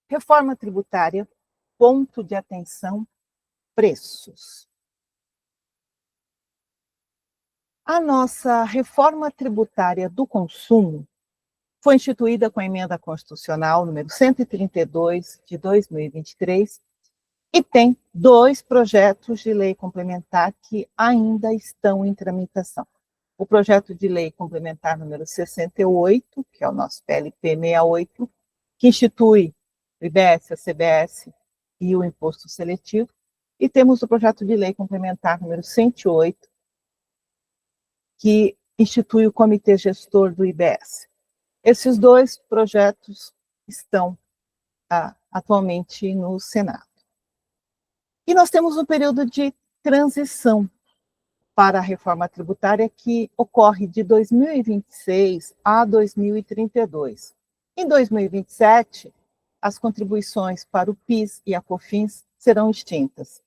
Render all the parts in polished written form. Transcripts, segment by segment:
Reforma tributária, ponto de atenção, preços. A nossa reforma tributária do consumo foi instituída com a emenda constitucional número 132 de 2023 e tem 2 projetos de lei complementar que ainda estão em tramitação. O projeto de lei complementar número 68, que é o nosso PLP 68, que institui o IBS, a CBS e o imposto seletivo, e temos o projeto de lei complementar número 108, que institui o comitê gestor do IBS. Esses 2 projetos estão atualmente no Senado. E nós temos um período de transição para a reforma tributária que ocorre de 2026 a 2032. Em 2027, as contribuições para o PIS e a COFINS serão extintas.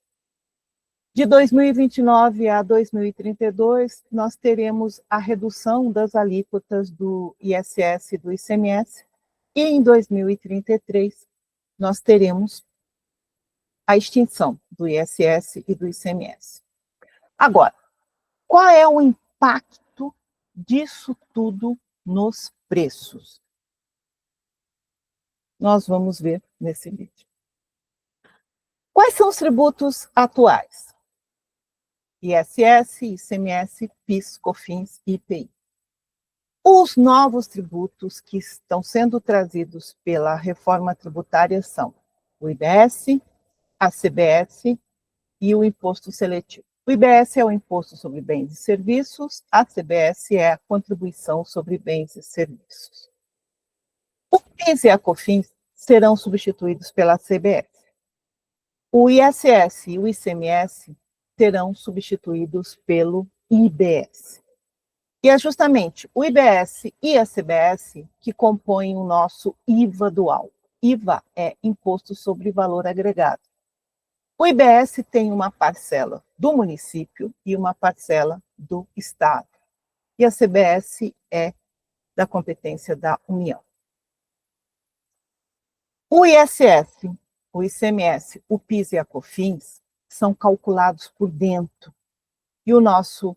De 2029 a 2032, nós teremos a redução das alíquotas do ISS e do ICMS, e em 2033, nós teremos a extinção do ISS e do ICMS. Agora, qual é o impacto disso tudo nos preços? Nós vamos ver nesse vídeo. Quais são os tributos atuais? ISS, ICMS, PIS, COFINS e IPI. Os novos tributos que estão sendo trazidos pela reforma tributária são o IBS, a CBS e o imposto seletivo. O IBS é o imposto sobre bens e serviços, a CBS é a contribuição sobre bens e serviços. O PIS e a COFINS serão substituídos pela CBS. O ISS e o ICMS serão substituídos pelo IBS. E é justamente o IBS e a CBS que compõem o nosso IVA dual. IVA é Imposto sobre Valor Agregado. O IBS tem uma parcela do município e uma parcela do Estado. E a CBS é da competência da União. O ISS, o ICMS, o PIS e a COFINS são calculados por dentro. E o nosso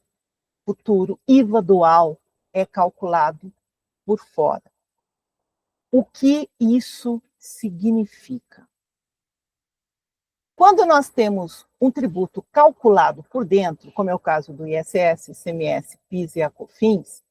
futuro IVA dual é calculado por fora. O que isso significa? Quando nós temos um tributo calculado por dentro, como é o caso do ISS, ICMS, PIS e a COFINS,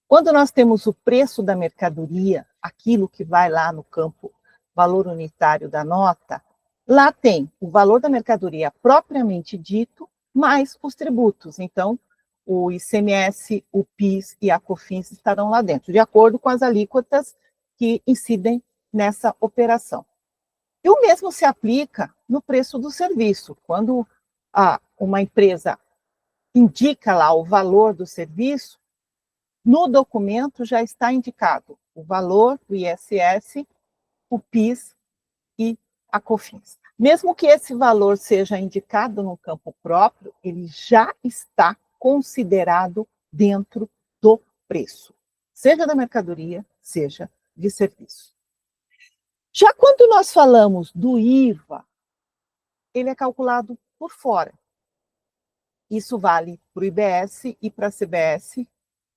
quando nós temos o preço da mercadoria, aquilo que vai lá no campo valor unitário da nota, lá tem o valor da mercadoria propriamente dito, mais os tributos. Então, o ICMS, o PIS e a COFINS estarão lá dentro, de acordo com as alíquotas que incidem nessa operação. E o mesmo se aplica no preço do serviço. Quando uma empresa indica lá o valor do serviço, no documento já está indicado o valor do ISS, o PIS e a COFINS. Mesmo que esse valor seja indicado no campo próprio, ele já está considerado dentro do preço, seja da mercadoria, seja de serviço. Já quando nós falamos do IVA, ele é calculado por fora. Isso vale para o IBS e para a CBS,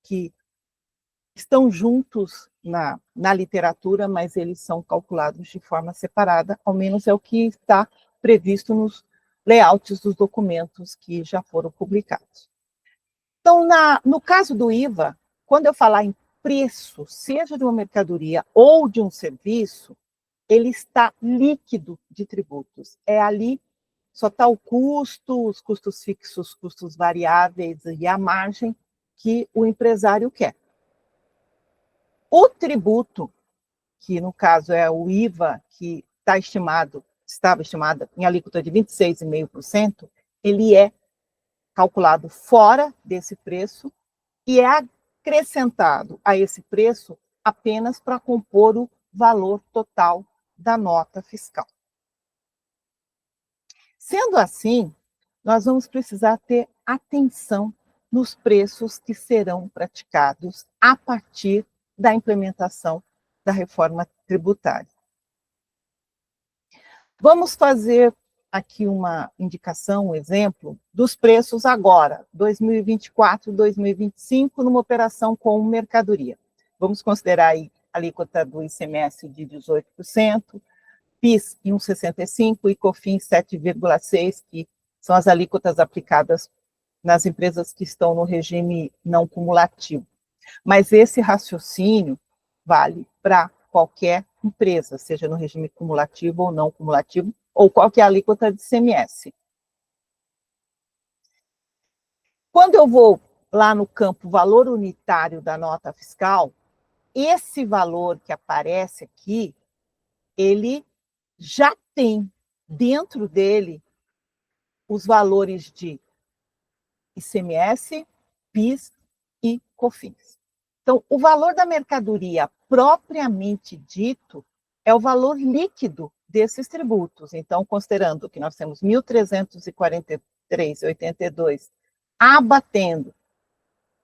que estão juntos na literatura, mas eles são calculados de forma separada, ao menos é o que está previsto nos layouts dos documentos que já foram publicados. Então, no caso do IVA, quando eu falar em preço, seja de uma mercadoria ou de um serviço, ele está líquido de tributos. É ali, só está o custo, os custos fixos, custos variáveis e a margem que o empresário quer. O tributo, que no caso é o IVA, que estava estimado em alíquota de 26,5%, ele é calculado fora desse preço e é acrescentado a esse preço apenas para compor o valor total da nota fiscal. Sendo assim, nós vamos precisar ter atenção nos preços que serão praticados a partir da implementação da reforma tributária. Vamos fazer aqui uma indicação, um exemplo, dos preços agora, 2024, 2025, numa operação com mercadoria. Vamos considerar aí a alíquota do ICMS de 18%, PIS em 1,65% e COFINS 7,6%, que são as alíquotas aplicadas nas empresas que estão no regime não cumulativo. Mas esse raciocínio vale para qualquer empresa, seja no regime cumulativo ou não cumulativo, ou qual que é a alíquota de ICMS. Quando eu vou lá no campo valor unitário da nota fiscal, esse valor que aparece aqui, ele já tem dentro dele os valores de ICMS, PIS e COFINS. Então, o valor da mercadoria propriamente dito é o valor líquido desses tributos. Então, considerando que nós temos 1.343,82 abatendo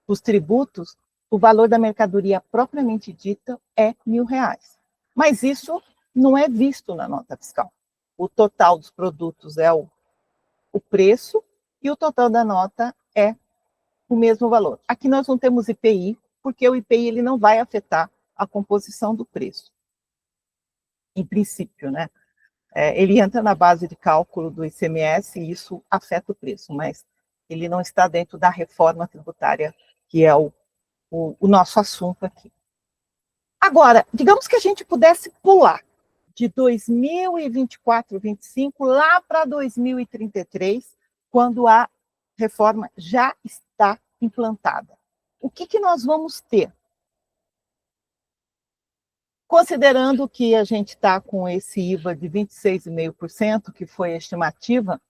os tributos, o valor da mercadoria propriamente dita é R$1.000. Mas isso não é visto na nota fiscal. O total dos produtos é o preço e o total da nota é o mesmo valor. Aqui nós não temos IPI, porque o IPI ele não vai afetar a composição do preço. Em princípio, né? Ele entra na base de cálculo do ICMS e isso afeta o preço, mas ele não está dentro da reforma tributária, que é o nosso assunto aqui. Agora, digamos que a gente pudesse pular de 2024, 2025 lá para 2033, quando a reforma já está implantada. O que nós vamos ter? Considerando que a gente está com esse IVA de 26,5%, que foi a estimativa,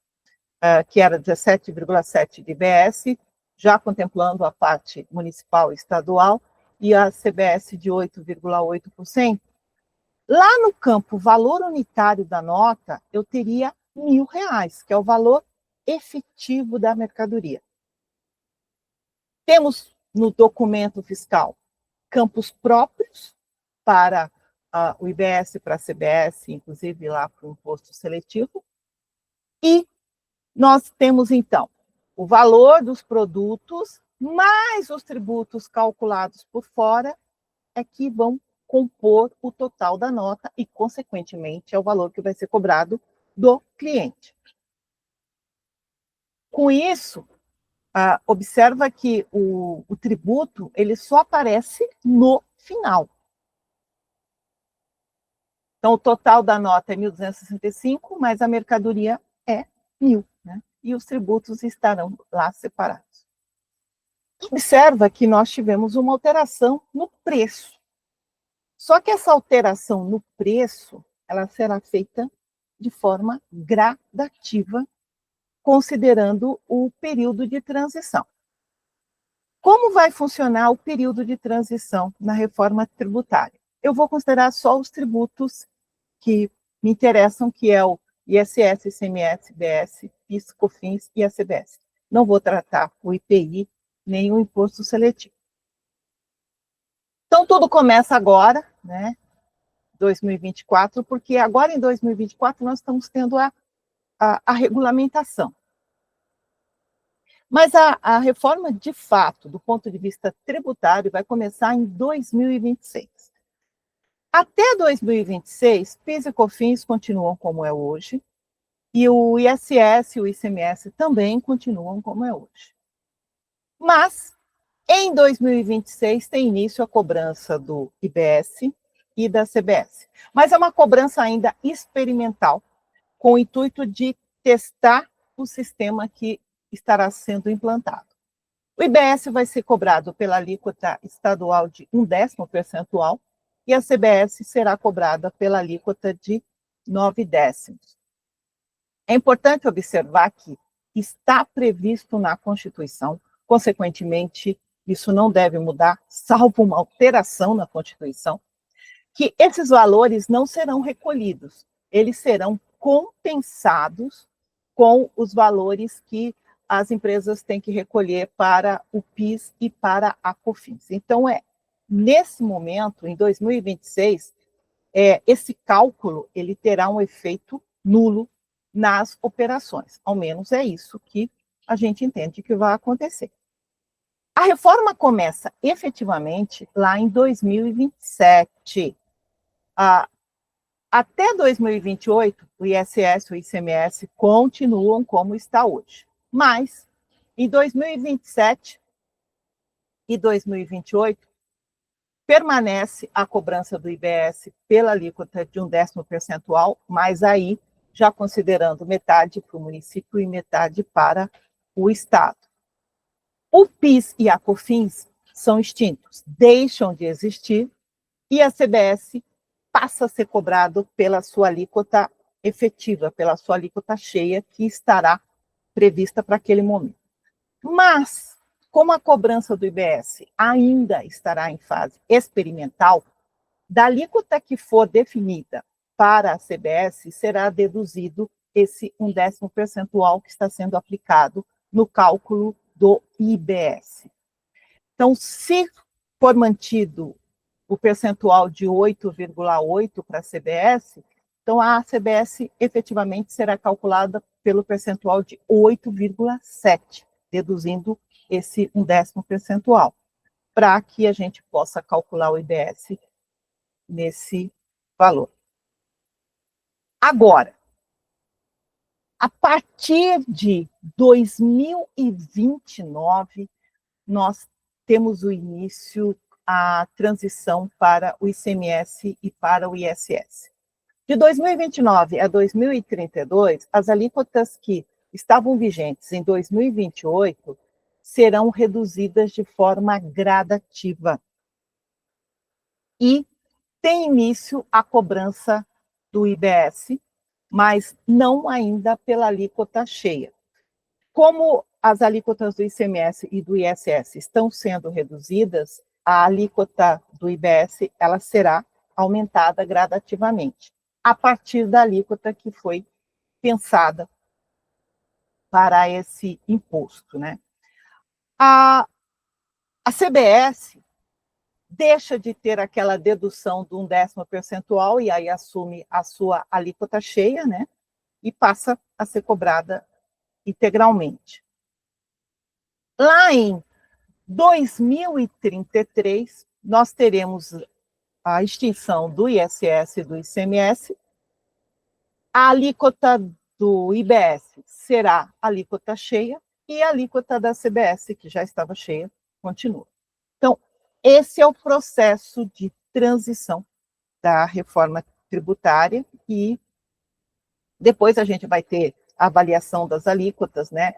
que era 17,7% de IBS, já contemplando a parte municipal e estadual, e a CBS de 8,8%, lá no campo valor unitário da nota, eu teria R$1.000, que é o valor efetivo da mercadoria. Temos no documento fiscal campos próprios para o IBS, para a CBS, inclusive lá para o imposto seletivo, e nós temos, então, o valor dos produtos, mais os tributos calculados por fora, é que vão compor o total da nota e, consequentemente, é o valor que vai ser cobrado do cliente. Com isso, observa que o tributo ele só aparece no final. Então, o total da nota é 1.265, mas a mercadoria é 1.000, né? E os tributos estarão lá separados. Observa que nós tivemos uma alteração no preço. Só que essa alteração no preço, ela será feita de forma gradativa, considerando o período de transição. Como vai funcionar o período de transição na reforma tributária? Eu vou considerar só os tributos que me interessam, que é o ISS, ICMS, IBS, PIS, COFINS e a CBS. Não vou tratar o IPI, nem o imposto seletivo. Então, tudo começa agora, né, 2024, porque agora em 2024 nós estamos tendo a regulamentação. Mas a reforma, de fato, do ponto de vista tributário, vai começar em 2026. Até 2026, PIS e COFINS continuam como é hoje, e o ISS e o ICMS também continuam como é hoje. Mas, em 2026, tem início a cobrança do IBS e da CBS. Mas é uma cobrança ainda experimental, com o intuito de testar o sistema que estará sendo implantado. O IBS vai ser cobrado pela alíquota estadual de 1/10 percentual e a CBS será cobrada pela alíquota de 9/10. É importante observar que está previsto na Constituição, consequentemente, isso não deve mudar, salvo uma alteração na Constituição, que esses valores não serão recolhidos, eles serão compensados com os valores que as empresas têm que recolher para o PIS e para a COFINS. Então, nesse momento, em 2026, esse cálculo ele terá um efeito nulo nas operações. Ao menos é isso que a gente entende que vai acontecer. A reforma começa efetivamente lá em 2027. Até 2028, o ISS e o ICMS continuam como está hoje. Mas, em 2027 e 2028, permanece a cobrança do IBS pela alíquota de 1/10 percentual, mas aí já considerando metade para o município e metade para o Estado. O PIS e a COFINS são extintos, deixam de existir, e a CBS passa a ser cobrado pela sua alíquota efetiva, pela sua alíquota cheia, que estará prevista para aquele momento. Mas, como a cobrança do IBS ainda estará em fase experimental, da alíquota que for definida para a CBS, será deduzido esse 1/10 percentual que está sendo aplicado no cálculo do IBS. Então, se for mantido o percentual de 8,8 para a CBS, então a CBS efetivamente será calculada pelo percentual de 8,7, deduzindo esse 1/10 percentual, para que a gente possa calcular o IBS nesse valor. Agora, a partir de 2029, nós temos o início, a transição para o ICMS e para o ISS. De 2029 a 2032, as alíquotas que estavam vigentes em 2028 serão reduzidas de forma gradativa. E tem início a cobrança do IBS, mas não ainda pela alíquota cheia. Como as alíquotas do ICMS e do ISS estão sendo reduzidas, a alíquota do IBS ela será aumentada gradativamente, a partir da alíquota que foi pensada para esse imposto, né? A CBS deixa de ter aquela dedução de 1/10 percentual e aí assume a sua alíquota cheia, né? E passa a ser cobrada integralmente. Lá em 2033, nós teremos a extinção do ISS e do ICMS. A alíquota do IBS será a alíquota cheia e a alíquota da CBS, que já estava cheia, continua. Então, esse é o processo de transição da reforma tributária e depois a gente vai ter a avaliação das alíquotas, né?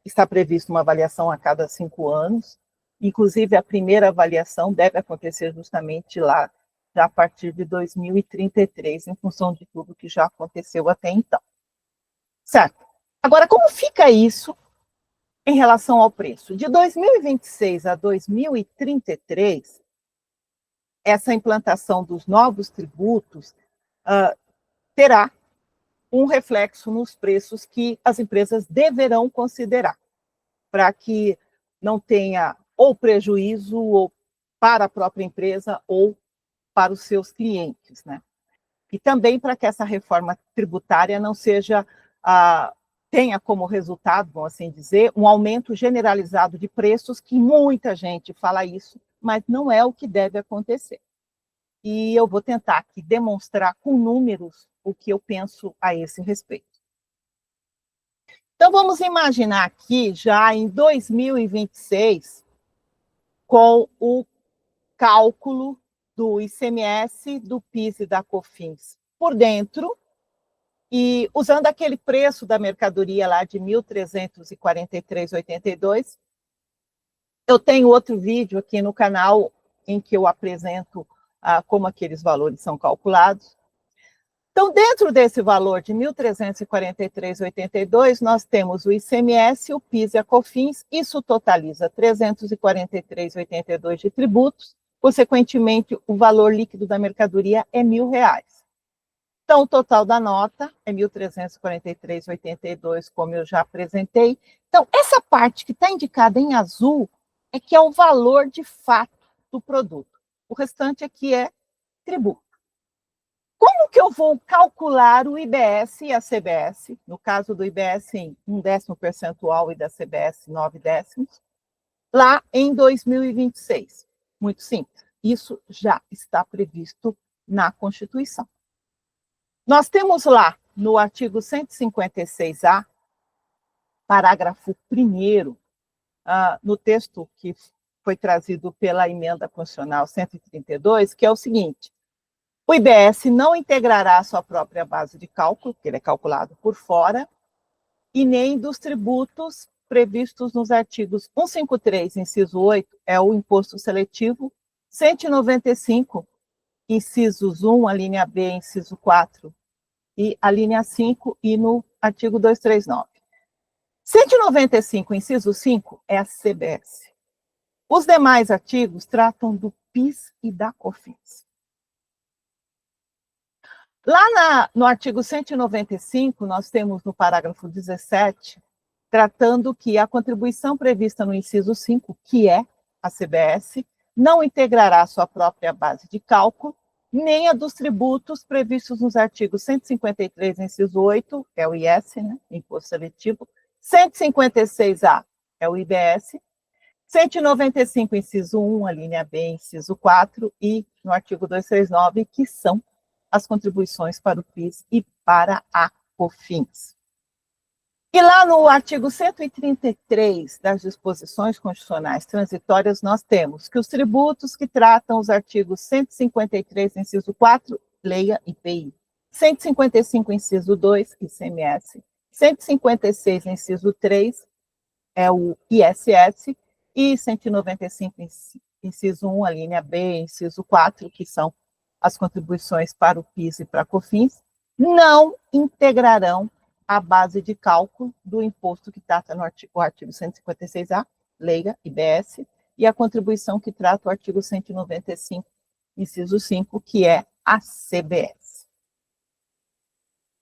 Está prevista uma avaliação a cada 5 anos, inclusive a primeira avaliação deve acontecer justamente lá, já a partir de 2033, em função de tudo que já aconteceu até então. Certo. Agora, como fica isso em relação ao preço? De 2026 a 2033, essa implantação dos novos tributos terá um reflexo nos preços que as empresas deverão considerar, para que não tenha ou prejuízo ou para a própria empresa ou para os seus clientes, né? E também para que essa reforma tributária não seja, tenha como resultado, vamos assim dizer, um aumento generalizado de preços, que muita gente fala isso, mas não é o que deve acontecer. E eu vou tentar aqui demonstrar com números o que eu penso a esse respeito. Então, vamos imaginar aqui, já em 2026, com o cálculo do ICMS, do PIS e da COFINS por dentro, e usando aquele preço da mercadoria lá de 1.343,82, eu tenho outro vídeo aqui no canal em que eu apresento como aqueles valores são calculados. Então, dentro desse valor de 1.343,82, nós temos o ICMS, o PIS e a COFINS, isso totaliza 343,82 de tributos, consequentemente, o valor líquido da mercadoria é R$1.000. Então, o total da nota é 1.343,82, como eu já apresentei. Então, essa parte que está indicada em azul é que é o valor de fato do produto. O restante aqui é tributo. Como que eu vou calcular o IBS e a CBS, no caso do IBS em 1/10 percentual e da CBS 0,9, lá em 2026? Muito simples, isso já está previsto na Constituição. Nós temos lá, no artigo 156A, parágrafo 1º, no texto que foi trazido pela emenda constitucional 132, que é o seguinte: o IBS não integrará a sua própria base de cálculo, que ele é calculado por fora, e nem dos tributos previstos nos artigos 153, inciso 8, é o imposto seletivo, 195, incisos 1, a linha B, inciso 4, e a linha 5, e no artigo 239. 195, inciso 5, é a CBS. Os demais artigos tratam do PIS e da COFINS. Lá no artigo 195, nós temos no parágrafo 17, tratando que a contribuição prevista no inciso 5, que é a CBS, não integrará sua própria base de cálculo, nem a dos tributos previstos nos artigos 153, inciso 8, é o IS, né, Imposto Seletivo, 156A, é o IBS, 195, inciso 1, a linha B, inciso 4, e no artigo 239, que são as contribuições para o PIS e para a COFINS. E lá no artigo 133 das disposições constitucionais transitórias, nós temos que os tributos que tratam os artigos 153, inciso 4, leia IPI, 155, inciso 2, ICMS, 156, inciso 3, é o ISS, e 195, inciso 1, a linha B, inciso 4, que são as contribuições para o PIS e para a COFINS, não integrarão a base de cálculo do imposto que trata no artigo 156A, leia, IBS, e a contribuição que trata o artigo 195, inciso 5, que é a CBS.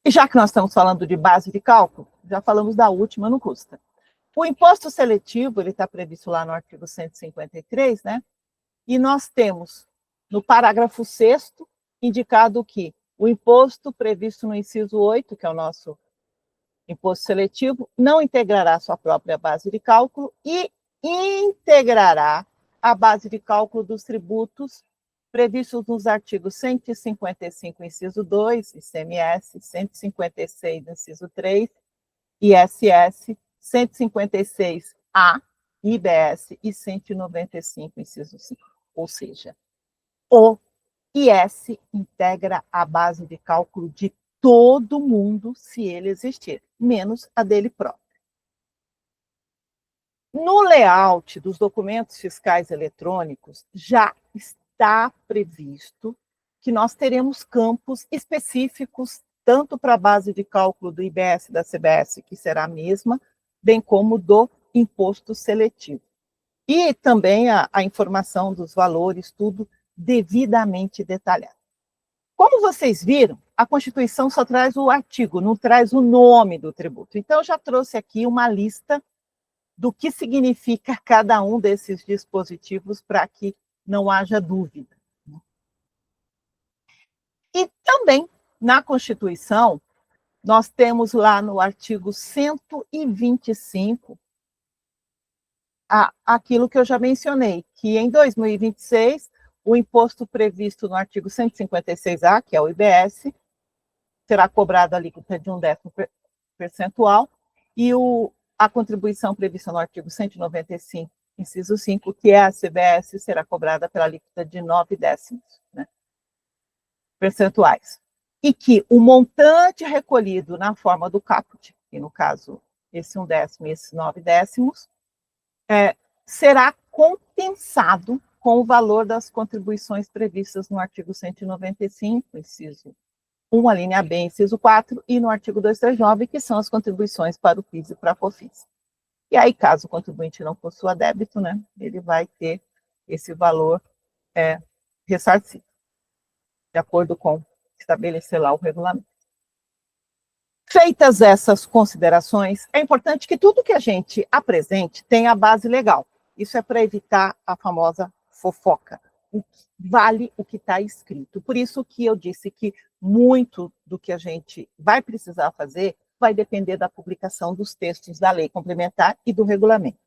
E já que nós estamos falando de base de cálculo, já falamos da última, não custa. O imposto seletivo, ele está previsto lá no artigo 153, né? E nós temos, no parágrafo 6º, indicado que o imposto previsto no inciso 8, que é o nosso imposto seletivo, não integrará sua própria base de cálculo e integrará a base de cálculo dos tributos previstos nos artigos 155, inciso 2, ICMS, 156, inciso 3, ISS, 156A, IBS e 195, inciso 5. Ou seja, o IS integra a base de cálculo de todo mundo, se ele existir, menos a dele próprio. No layout dos documentos fiscais eletrônicos, já está previsto que nós teremos campos específicos, tanto para a base de cálculo do IBS e da CBS, que será a mesma, bem como do imposto seletivo. E também a informação dos valores, tudo devidamente detalhado. Como vocês viram, a Constituição só traz o artigo, não traz o nome do tributo. Então, eu já trouxe aqui uma lista do que significa cada um desses dispositivos para que não haja dúvida. E também, na Constituição, nós temos lá no artigo 125 aquilo que eu já mencionei, que em 2026, o imposto previsto no artigo 156A, que é o IBS, será cobrado a alíquota de 0,1 percentual, e a contribuição prevista no artigo 195, inciso 5, que é a CBS, será cobrada pela alíquota de 0,9, né, percentuais. E que o montante recolhido na forma do caput, que no caso, esse 1/10 e esses 0,9, será compensado com o valor das contribuições previstas no artigo 195, inciso 1, a linha B, inciso 4, e no artigo 239, que são as contribuições para o PIS e para a COFINS. E aí, caso o contribuinte não possua débito, né, ele vai ter esse valor ressarcido, de acordo com estabelecer lá o regulamento. Feitas essas considerações, é importante que tudo que a gente apresente tenha a base legal. Isso é para evitar a famosa fofoca. Vale o que está escrito. Por isso que eu disse que muito do que a gente vai precisar fazer vai depender da publicação dos textos da lei complementar e do regulamento.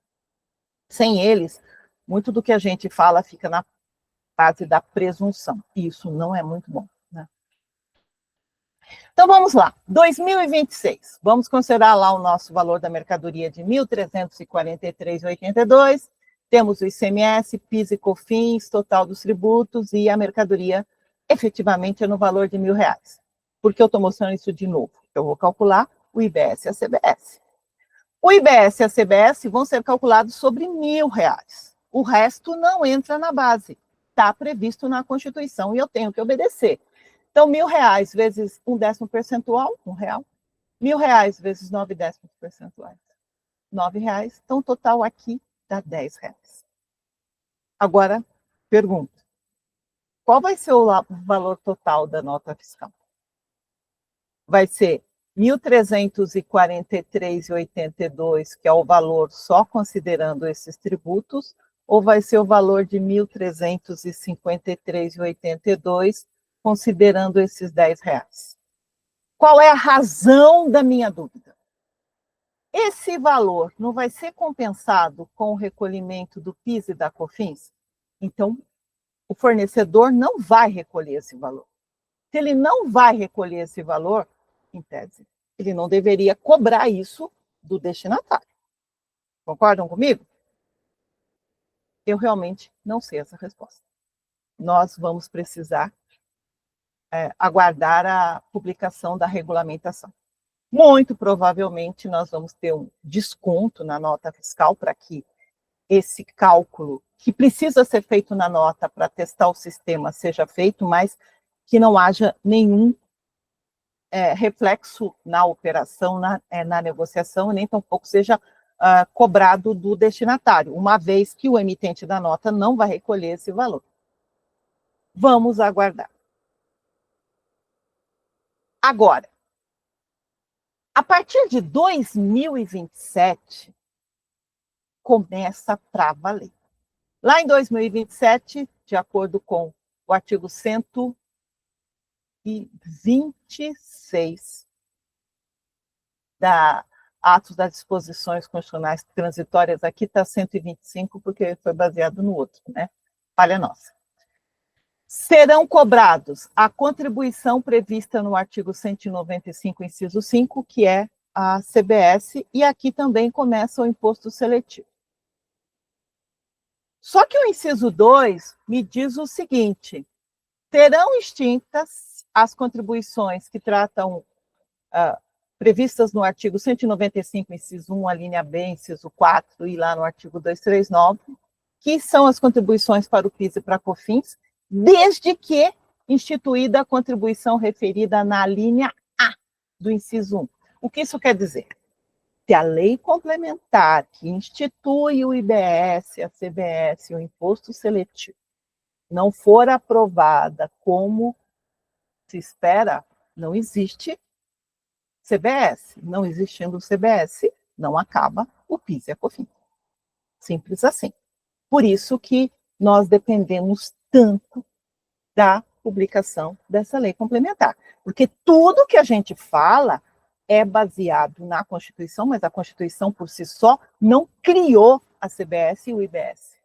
Sem eles, muito do que a gente fala fica na fase da presunção. E isso não é muito bom, né? Então, vamos lá. 2026. Vamos considerar lá o nosso valor da mercadoria de R$ 1.343,82. Temos o ICMS, PIS e COFINS, total dos tributos, e a mercadoria efetivamente é no valor de R$ 1.000. Por que eu estou mostrando isso de novo? Eu vou calcular o IBS e a CBS. O IBS e a CBS vão ser calculados sobre R$ 1.000. O resto não entra na base. Está previsto na Constituição e eu tenho que obedecer. Então, R$ 1.000 vezes 1/10 percentual, R$ 1. R$ 1.000 vezes 9 décimos percentuais, R$ 9. Então, o total aqui dá R$ 10. Agora, pergunta. Qual vai ser o valor total da nota fiscal? Vai ser R$ 1.343,82, que é o valor só considerando esses tributos, ou vai ser o valor de R$ 1.353,82, considerando esses R$ 10? Qual é a razão da minha dúvida? Esse valor não vai ser compensado com o recolhimento do PIS e da COFINS? Então, o fornecedor não vai recolher esse valor. Se ele não vai recolher esse valor, em tese, ele não deveria cobrar isso do destinatário. Concordam comigo? Eu realmente não sei essa resposta. Nós vamos precisar aguardar a publicação da regulamentação. Muito provavelmente nós vamos ter um desconto na nota fiscal para que esse cálculo, que precisa ser feito na nota para testar o sistema, seja feito, mas que não haja nenhum reflexo na operação, na negociação, nem tampouco seja cobrado do destinatário, uma vez que o emitente da nota não vai recolher esse valor. Vamos aguardar. Agora, a partir de 2027, começa para valer. Lá em 2027, de acordo com o artigo 126 da Atos das Disposições Constitucionais Transitórias, aqui está 125, porque foi baseado no outro, né? Falha nossa. Serão cobrados a contribuição prevista no artigo 195, inciso 5, que é a CBS, e aqui também começa o imposto seletivo. Só que o inciso 2 me diz o seguinte: terão extintas as contribuições que tratam previstas no artigo 195, inciso 1, a linha B, inciso 4, e lá no artigo 239, que são as contribuições para o PIS e para a COFINS, desde que instituída a contribuição referida na linha A do inciso 1. O que isso quer dizer? Se a lei complementar que institui o IBS, a CBS e o imposto seletivo não for aprovada como se espera, não existe CBS. Não existindo o CBS, não acaba o PIS e a COFINS. Simples assim. Por isso que nós dependemos tanto da publicação dessa lei complementar. Porque tudo que a gente fala é baseado na Constituição, mas a Constituição por si só não criou a CBS e o IBS.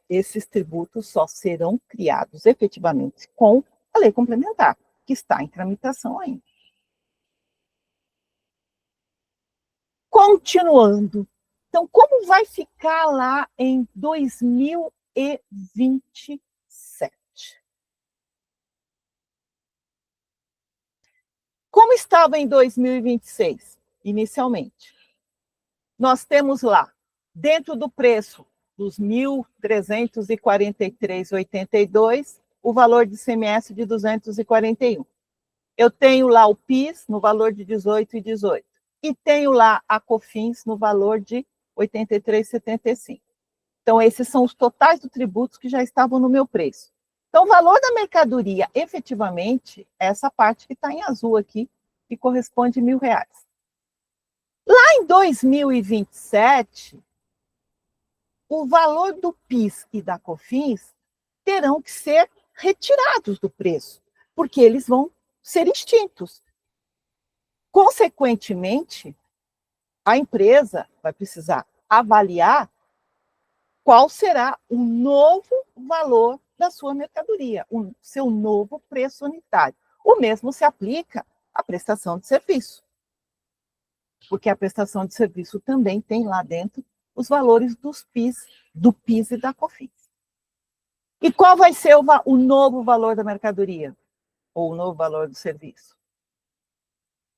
Esses tributos só serão criados efetivamente com a lei complementar, que está em tramitação ainda. Continuando. Então, como vai ficar lá em 2027? Como estava em 2026, inicialmente? Nós temos lá, dentro do preço dos R$ 1.343,82, o valor de ICMS de 241. Eu tenho lá o PIS no valor de 18,18. E tenho lá a COFINS no valor de 83,75. Então, esses são os totais dos tributos que já estavam no meu preço. Então, o valor da mercadoria, efetivamente, é essa parte que está em azul aqui, que corresponde a R$ 1.000. Lá em 2027, o valor do PIS e da COFINS terão que ser retirados do preço, porque eles vão ser extintos. Consequentemente, a empresa vai precisar avaliar qual será o novo valor da sua mercadoria, o seu novo preço unitário. O mesmo se aplica à prestação de serviço, porque a prestação de serviço também tem lá dentro os valores dos PIS, do PIS e da COFINS. E qual vai ser o novo valor da mercadoria? Ou o novo valor do serviço?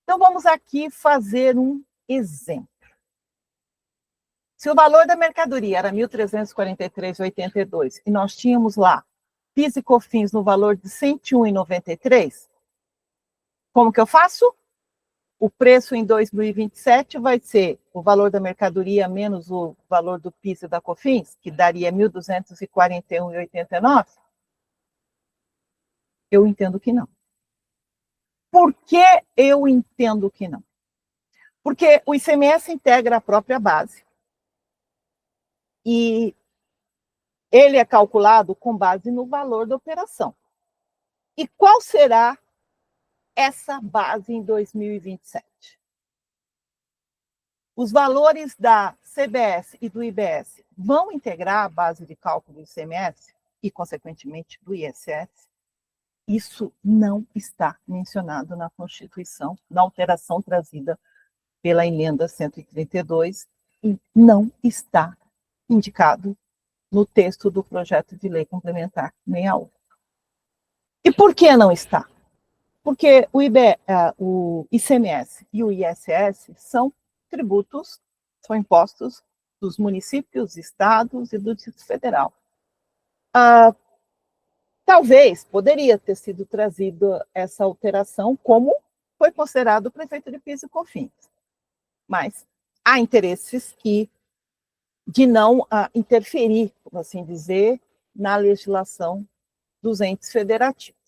Então, vamos aqui fazer um exemplo. Se o valor da mercadoria era R$ 1.343,82 e nós tínhamos lá PIS e COFINS no valor de R$ 101,93, como que eu faço? O preço em 2027 vai ser o valor da mercadoria menos o valor do PIS e da COFINS, que daria R$ 1.241,89? Eu entendo que não. Por que eu entendo que não? Porque o ICMS integra a própria base e ele é calculado com base no valor da operação. E qual será essa base em 2027? Os valores da CBS e do IBS vão integrar a base de cálculo do ICMS e, consequentemente, do ISS? Isso não está mencionado na Constituição, na alteração trazida pela emenda 132, e não está indicado no texto do projeto de lei complementar 61. E por que não está? Porque o ICMS e o ISS são tributos, são impostos dos municípios, estados e do Distrito Federal. Talvez poderia ter sido trazido essa alteração como foi considerado o prefeito de PIS e COFINS. Mas há interesses de não interferir, por assim dizer, na legislação dos entes federativos.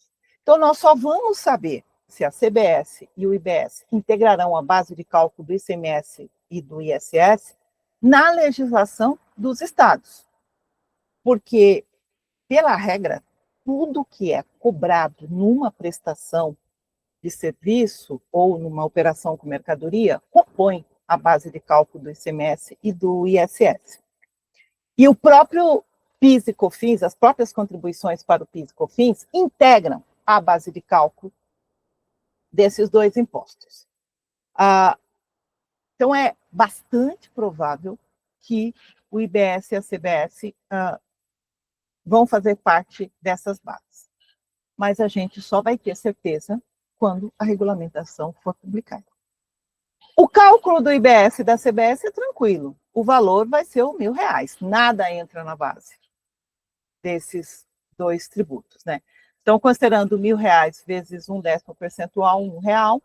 Então, nós só vamos saber se a CBS e o IBS integrarão a base de cálculo do ICMS e do ISS na legislação dos estados. Porque, pela regra, tudo que é cobrado numa prestação de serviço ou numa operação com mercadoria compõe a base de cálculo do ICMS e do ISS. E o próprio PIS e COFINS, as próprias contribuições para o PIS e COFINS, integram a base de cálculo desses dois impostos. Então, é bastante provável que o IBS e a CBS vão fazer parte dessas bases. Mas a gente só vai ter certeza quando a regulamentação for publicada. O cálculo do IBS e da CBS é tranquilo. O valor vai ser o R$ 1.000. Nada entra na base desses dois tributos, né? Então, considerando R$ 1.000 vezes 1/10 percentual, R$ 1,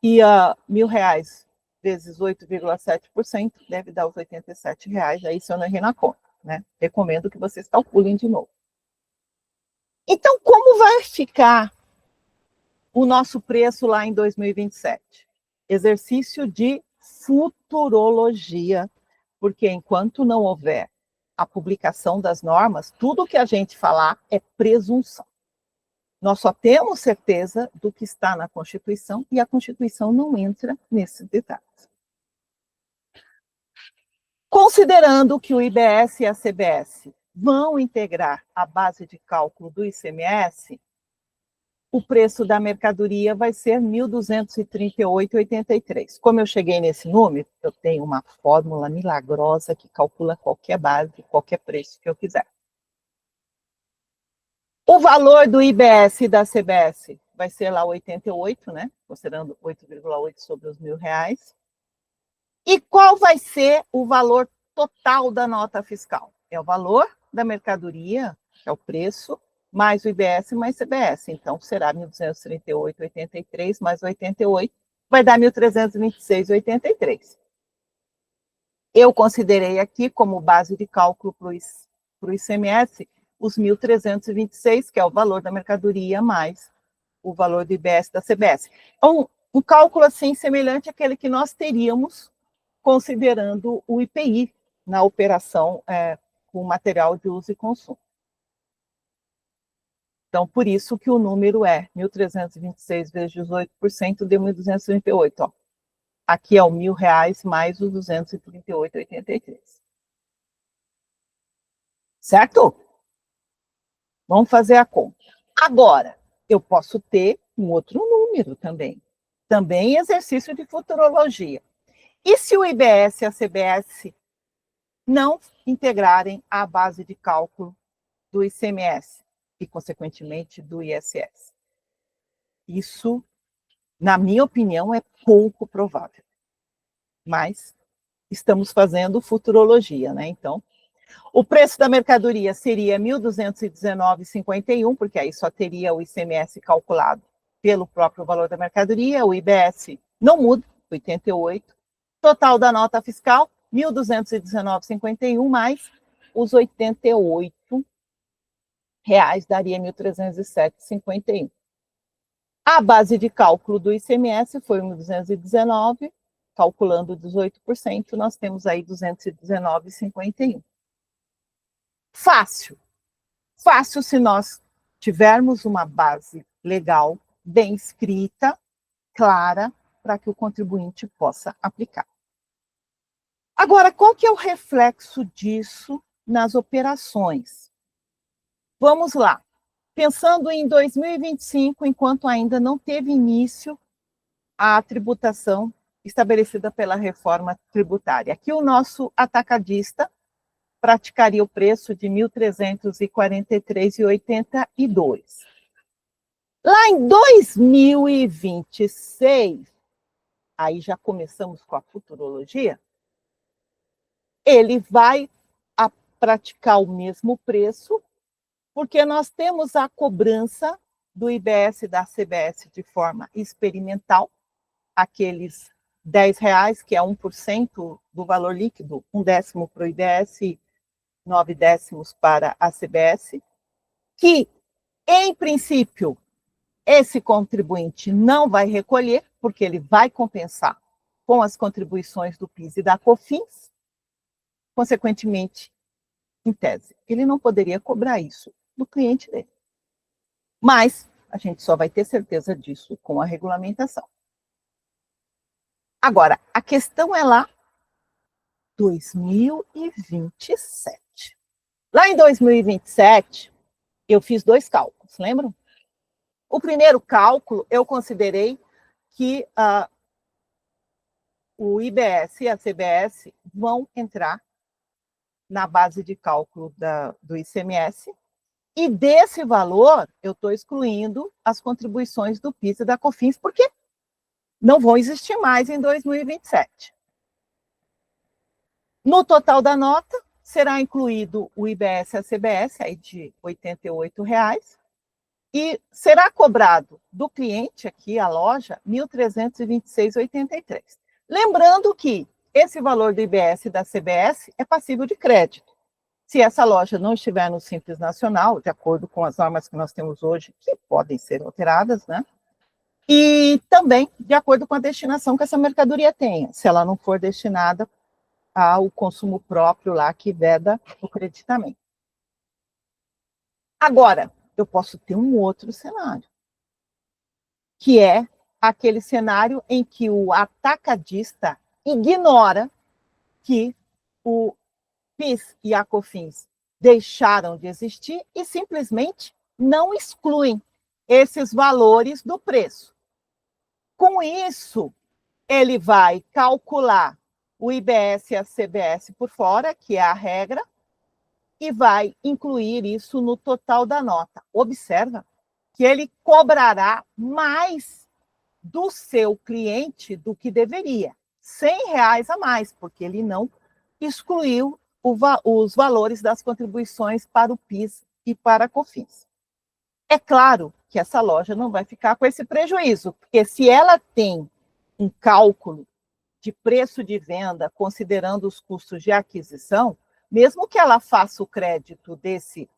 e R$ 1.000 vezes 8,7% deve dar os R$ 87, aí se eu não errei na conta, né? Recomendo que vocês calculem de novo. Então, como vai ficar o nosso preço lá em 2027? Exercício de futurologia, porque enquanto não houver a publicação das normas, tudo que a gente falar é presunção. Nós só temos certeza do que está na Constituição e a Constituição não entra nesses detalhes. Considerando que o IBS e a CBS vão integrar a base de cálculo do ICMS, o preço da mercadoria vai ser R$ 1.238,83. Como eu cheguei nesse número, eu tenho uma fórmula milagrosa que calcula qualquer base, qualquer preço que eu quiser. O valor do IBS e da CBS vai ser lá 88, né? Considerando 8,8 sobre os R$ 1.000. E qual vai ser o valor total da nota fiscal? É o valor da mercadoria, que é o preço, mais o IBS mais CBS. Então, será 1.238,83 mais 88, vai dar 1.326,83. Eu considerei aqui como base de cálculo para o ICMS os 1.326, que é o valor da mercadoria, mais o valor do IBS da CBS. Então, um cálculo assim semelhante àquele que nós teríamos considerando o IPI na operação com material de uso e consumo. Então, por isso que o número é 1.326 vezes 18% deu 1.238, ó. Aqui é o R$ 1.000 mais os 238,83. Certo? Vamos fazer a conta. Agora, eu posso ter um outro número também. Também exercício de futurologia. E se o IBS e a CBS não integrarem a base de cálculo do ICMS e, consequentemente, do ISS? Isso, na minha opinião, é pouco provável. Mas estamos fazendo futurologia, né? Então, o preço da mercadoria seria R$ 1.219,51, porque aí só teria o ICMS calculado pelo próprio valor da mercadoria, o IBS não muda, 88. Total da nota fiscal, R$ 1.219,51, mais os R$ 88 daria R$ 1.307,51. A base de cálculo do ICMS foi 1.219, calculando 18%, nós temos aí 219,51. Fácil. Fácil se nós tivermos uma base legal, bem escrita, clara, para que o contribuinte possa aplicar. Agora, qual que é o reflexo disso nas operações? Vamos lá. Pensando em 2025, enquanto ainda não teve início a tributação estabelecida pela reforma tributária. Aqui o nosso atacadista praticaria o preço de R$ 1.343,82. Lá em 2026, aí já começamos com a futurologia, ele vai praticar o mesmo preço, porque nós temos a cobrança do IBS e da CBS de forma experimental, aqueles R$ 10, que é 1% do valor líquido, 1/10 para o IBS e 9/10 para a CBS, que, em princípio, esse contribuinte não vai recolher, porque ele vai compensar com as contribuições do PIS e da COFINS, consequentemente, em tese, ele não poderia cobrar isso do cliente dele. Mas a gente só vai ter certeza disso com a regulamentação. Agora, a questão é lá 2027. Lá em 2027, eu fiz 2 cálculos, lembram? O primeiro cálculo, eu considerei que o IBS e a CBS vão entrar na base de cálculo do ICMS, e desse valor eu estou excluindo as contribuições do PIS e da COFINS, porque não vão existir mais em 2027. No total da nota, será incluído o IBS e a CBS, aí de R$ 88, e será cobrado do cliente aqui, a loja, R$ 1.326,83. Lembrando que esse valor do IBS e da CBS é passível de crédito. Se essa loja não estiver no Simples Nacional, de acordo com as normas que nós temos hoje, que podem ser alteradas, né? E também de acordo com a destinação que essa mercadoria tenha, se ela não for destinada ao consumo próprio lá que veda o creditamento. Agora, eu posso ter um outro cenário, que é aquele cenário em que o atacadista ignora que o PIS e a COFINS deixaram de existir e simplesmente não excluem esses valores do preço. Com isso, ele vai calcular o IBS e a CBS por fora, que é a regra, e vai incluir isso no total da nota. Observa que ele cobrará mais do seu cliente do que deveria, R$ 100 a mais, porque ele não excluiu os valores das contribuições para o PIS e para a COFINS. É claro que essa loja não vai ficar com esse prejuízo, porque se ela tem um cálculo de preço de venda, considerando os custos de aquisição, mesmo que ela faça o crédito desse R$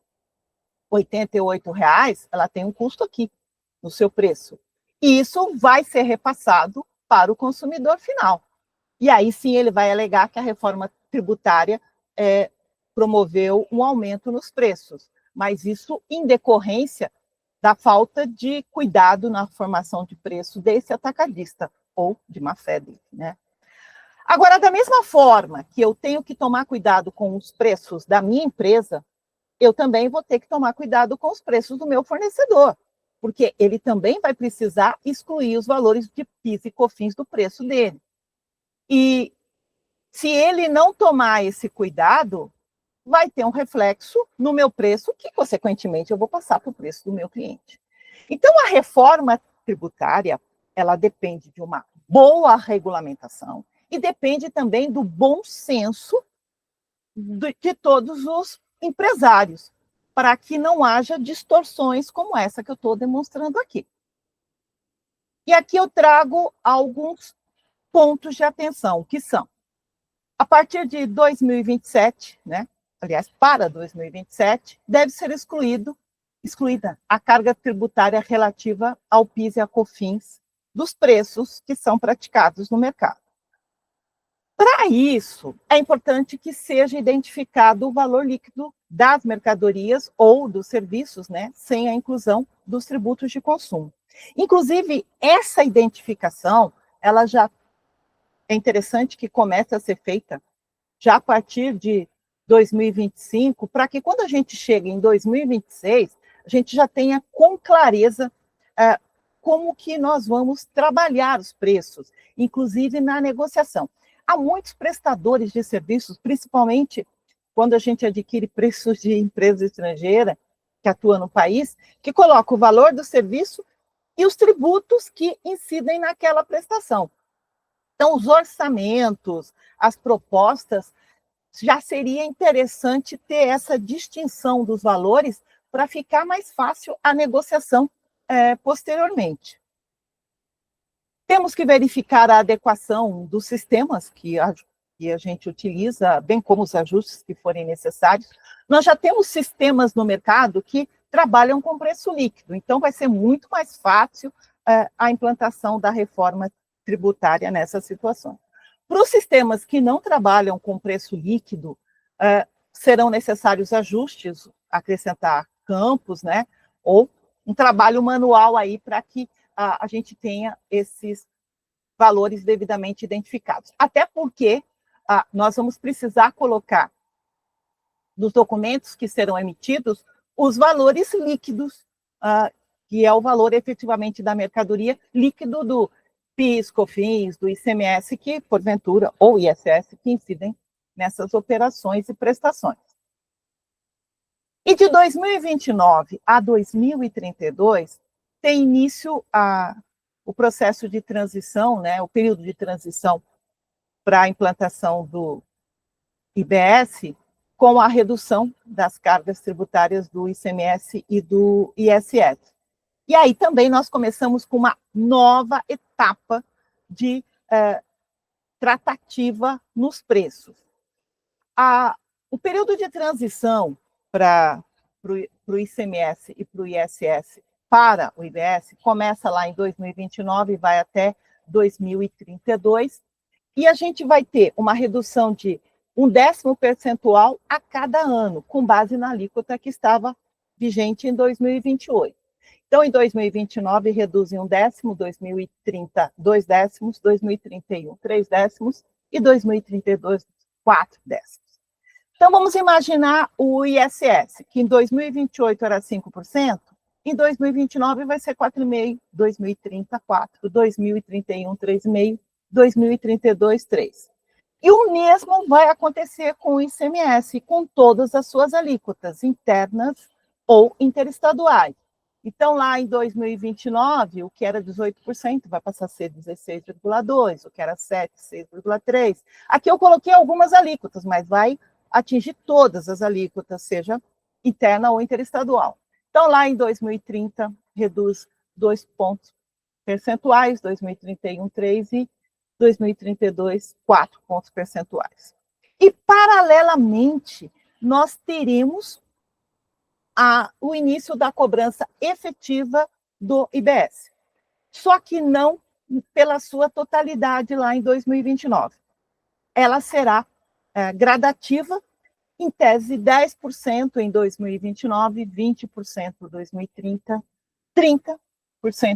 88, ela tem um custo aqui no seu preço. E isso vai ser repassado para o consumidor final. E aí sim ele vai alegar que a reforma tributária promoveu um aumento nos preços. Mas isso em decorrência da falta de cuidado na formação de preço desse atacadista, ou de má-fé dele, né? Agora, da mesma forma que eu tenho que tomar cuidado com os preços da minha empresa, eu também vou ter que tomar cuidado com os preços do meu fornecedor, porque ele também vai precisar excluir os valores de PIS e COFINS do preço dele. E se ele não tomar esse cuidado, vai ter um reflexo no meu preço, que, consequentemente, eu vou passar para o preço do meu cliente. Então, a reforma tributária, ela depende de uma boa regulamentação e depende também do bom senso de todos os empresários, para que não haja distorções como essa que eu estou demonstrando aqui. E aqui eu trago alguns pontos de atenção, que são, a partir de 2027, né, aliás, para 2027, deve ser excluída a carga tributária relativa ao PIS e a COFINS dos preços que são praticados no mercado. Para isso, é importante que seja identificado o valor líquido das mercadorias ou dos serviços, né, sem a inclusão dos tributos de consumo. Inclusive, essa identificação, ela já é interessante que comece a ser feita já a partir de 2025, para que quando a gente chega em 2026, a gente já tenha com clareza como que nós vamos trabalhar os preços, inclusive na negociação. Há muitos prestadores de serviços, principalmente quando a gente adquire preços de empresa estrangeira que atua no país, que coloca o valor do serviço e os tributos que incidem naquela prestação. Então, os orçamentos, as propostas, já seria interessante ter essa distinção dos valores para ficar mais fácil a negociação posteriormente. Temos que verificar a adequação dos sistemas que a gente utiliza, bem como os ajustes que forem necessários. Nós já temos sistemas no mercado que trabalham com preço líquido, então vai ser muito mais fácil a implantação da reforma tributária nessa situação. Para os sistemas que não trabalham com preço líquido, serão necessários ajustes, acrescentar campos, né, ou um trabalho manual aí para que a gente tenha esses valores devidamente identificados. Até porque nós vamos precisar colocar nos documentos que serão emitidos os valores líquidos, que é o valor efetivamente da mercadoria, líquido do PIS, COFINS, do ICMS, que porventura, ou ISS, que incidem nessas operações e prestações. E de 2029 a 2032, tem início o processo de transição, né, o período de transição para a implantação do IBS, com a redução das cargas tributárias do ICMS e do ISS. E aí também nós começamos com uma nova etapa de tratativa nos preços. O período de transição para o ICMS e para o ISS para o IBS começa lá em 2029 e vai até 2032, e a gente vai ter uma redução de 0,1 percentual a cada ano, com base na alíquota que estava vigente em 2028. Então, em 2029, reduz em 1/10, 2030, 2/10, 2031, 3/10 e 2032, 4/10. Então, vamos imaginar o ISS, que em 2028 era 5%, em 2029 vai ser 4,5%, 2030, 4%, 2031, 3,5%, 2032, 3%. E o mesmo vai acontecer com o ICMS, com todas as suas alíquotas, internas ou interestaduais. Então, lá em 2029, o que era 18% vai passar a ser 16,2%, o que era 7%, 6,3%. Aqui eu coloquei algumas alíquotas, mas vai atingir todas as alíquotas, seja interna ou interestadual. Então, lá em 2030, reduz 2 pontos percentuais, 2031, 3 e 2032, 4 pontos percentuais. E, paralelamente, nós teremos o início da cobrança efetiva do IBS. Só que não pela sua totalidade lá em 2029. Ela será gradativa, em tese 10% em 2029, 20% em 2030 30%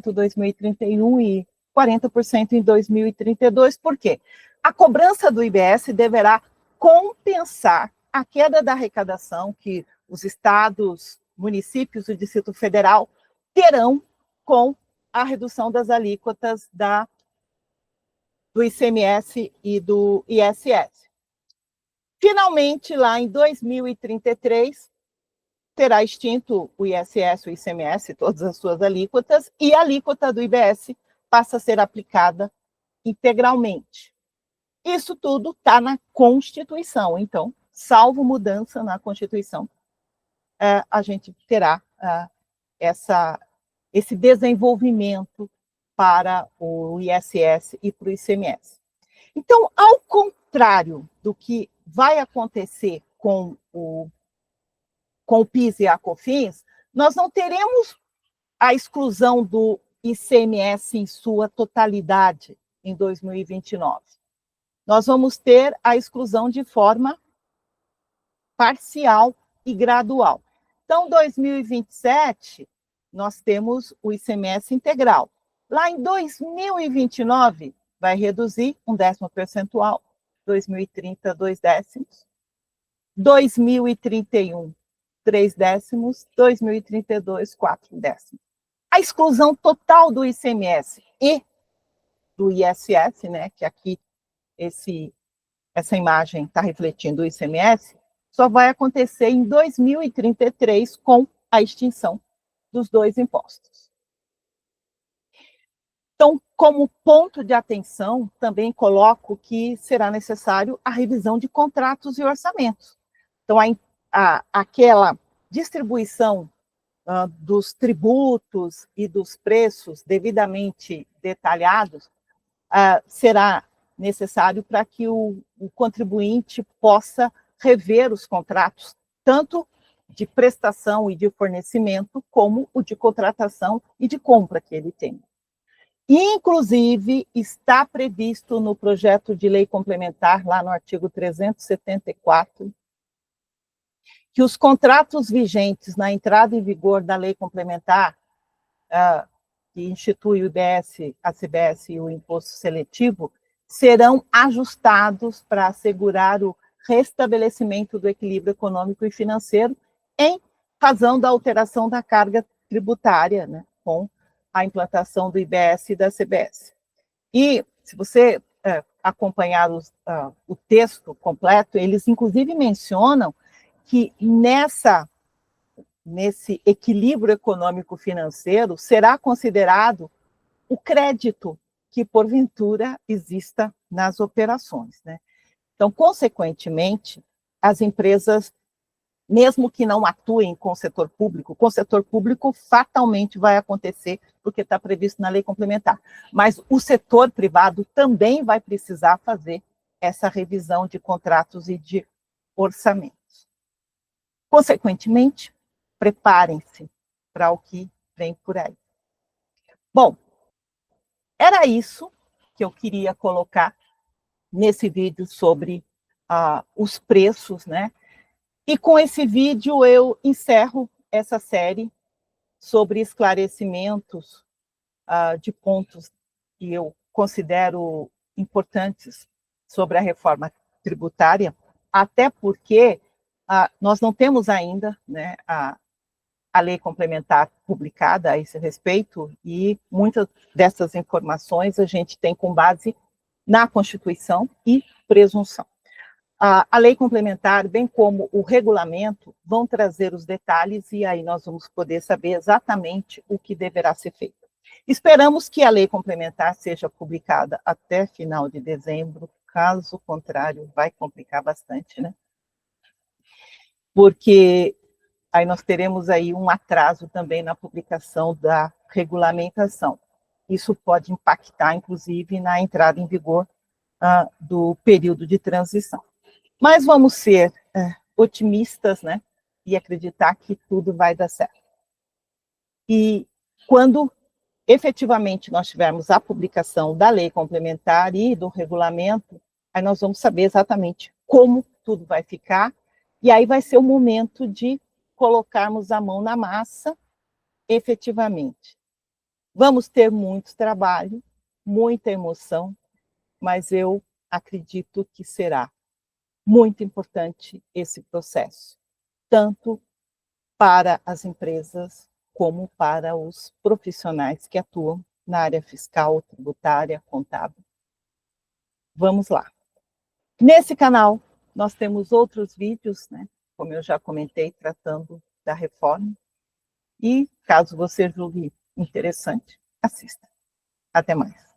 em 2031 e 40% em 2032. Por quê? A cobrança do IBS deverá compensar a queda da arrecadação que os estados, municípios e o Distrito Federal terão com a redução das alíquotas do ICMS e do ISS. Finalmente, lá em 2033, terá extinto o ISS, o ICMS, todas as suas alíquotas, e a alíquota do IBS passa a ser aplicada integralmente. Isso tudo está na Constituição, então, salvo mudança na Constituição, a gente terá esse desenvolvimento para o ISS e para o ICMS. Então, ao contrário do que vai acontecer com o PIS e a COFINS, nós não teremos a exclusão do ICMS em sua totalidade em 2029. Nós vamos ter a exclusão de forma parcial e gradual. Então, 2027, nós temos o ICMS integral. Lá em 2029, vai reduzir 1/10 percentual, 2030, 2/10, 2031, 3/10, 2032, 4/10. A exclusão total do ICMS e do ISS, né, que aqui essa imagem está refletindo o ICMS, só vai acontecer em 2033 com a extinção dos dois impostos. Então, como ponto de atenção, também coloco que será necessário a revisão de contratos e orçamentos. Então, aquela distribuição dos tributos e dos preços devidamente detalhados será necessário para que o contribuinte possa rever os contratos, tanto de prestação e de fornecimento, como o de contratação e de compra que ele tem. Inclusive, está previsto no projeto de lei complementar, lá no artigo 374, que os contratos vigentes na entrada em vigor da lei complementar, que institui o IBS, a CBS e o imposto seletivo, serão ajustados para assegurar o restabelecimento do equilíbrio econômico e financeiro em razão da alteração da carga tributária, né, com a implantação do IBS e da CBS. E, se você acompanhar o texto completo, eles inclusive mencionam que nesse equilíbrio econômico-financeiro será considerado o crédito que, porventura, exista nas operações, né? Então, consequentemente, as empresas, mesmo que não atuem com o setor público fatalmente vai acontecer, porque está previsto na lei complementar. Mas o setor privado também vai precisar fazer essa revisão de contratos e de orçamentos. Consequentemente, preparem-se para o que vem por aí. Bom, era isso que eu queria colocar nesse vídeo sobre os preços, né? E com esse vídeo eu encerro essa série sobre esclarecimentos de pontos que eu considero importantes sobre a reforma tributária, até porque nós não temos ainda, né, a lei complementar publicada a esse respeito, e muitas dessas informações a gente tem com base na Constituição e presunção. A lei complementar, bem como o regulamento, vão trazer os detalhes e aí nós vamos poder saber exatamente o que deverá ser feito. Esperamos que a lei complementar seja publicada até final de dezembro, caso contrário, vai complicar bastante, né? Porque aí nós teremos aí um atraso também na publicação da regulamentação. Isso pode impactar, inclusive, na entrada em vigor do período de transição. Mas vamos ser otimistas, né? E acreditar que tudo vai dar certo. E quando efetivamente nós tivermos a publicação da lei complementar e do regulamento, aí nós vamos saber exatamente como tudo vai ficar, e aí vai ser o momento de colocarmos a mão na massa efetivamente. Vamos ter muito trabalho, muita emoção, mas eu acredito que será muito importante esse processo, tanto para as empresas como para os profissionais que atuam na área fiscal, tributária, contábil. Vamos lá. Nesse canal, nós temos outros vídeos, né, como eu já comentei, tratando da reforma. E, caso você julgue interessante, assista. Até mais.